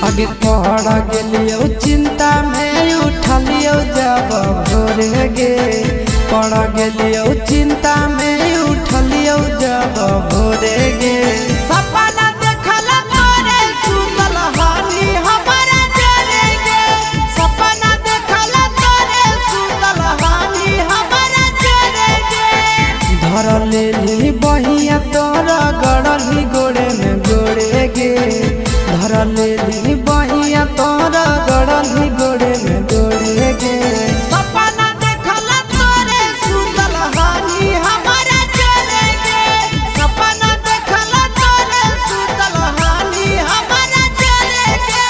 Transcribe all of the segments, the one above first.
आगे पड़ गेलियो चिंता में उठलियो जब भोरे गे पड़ गेलियो चिंता में उठलियो जब भोरे गे सपना देखल तोरे सुतल हानी हमारा जरे गे सपना देखल तोरे सुतल हानी हमारा जरे गे धर लेली बहिया तोरा गड़ली गोड़े में गोड़े गे धर लेली बहिया तोरा गड़ली गोड़े में गोड़े गे सपना देखल तोरे सुतल हानी हमारा जरे गे सपना देखल तोरे सुतल हानी हमारा जरे गे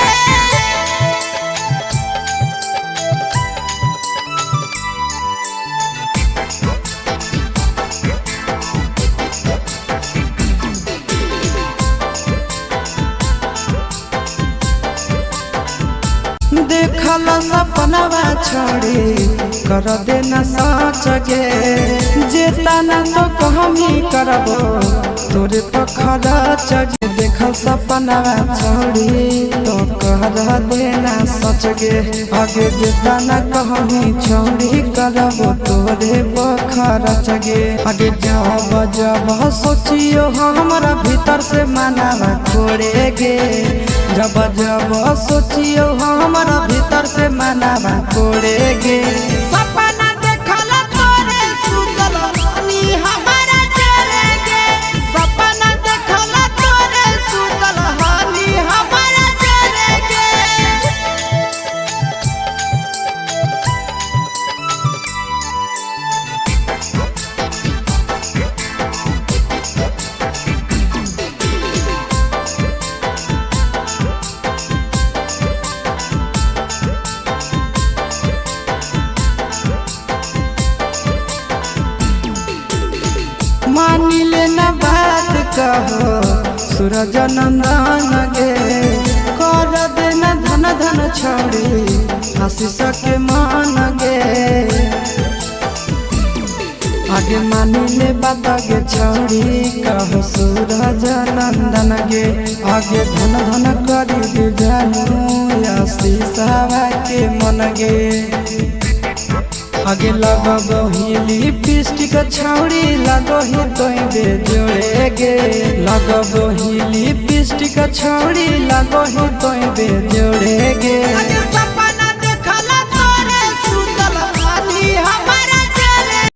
देखल सपनवा छोड़ी कर देना सच गे जेता ना तो कहमी करबो तोरे पखरा चगे देखल सपनवा छोड़ी तो कर देना सच गे आगे जेता ना कहमी छोड़ी करबो तोरे पखरा चगे आगे जब जब सोचियो हमारा भीतर से मानवा खोड़े गे जब जब सोचियो हमारा भीतर से मानवा कोड़े गे सपना देखल तोरे सुतल हानी हमारा जरे गे सपना देखल तोरे सुतल हानी हमारा जरे गे मानी लेना बात कहो सूरज नंदन गे कर देना धन धन छोड़ी आशीष के मान गे आगे मानी ले बात गे छोड़ी कहो सूरज नंदन गे आगे धन धन करी दे जानू आशीष के मन गे आगे लगो ही लिपस्टिक छौड़ी लगो ही तोई बे जोड़े गे लगो ही लिपस्टिक छौड़ी लगो ही तोई बे जोड़े गे।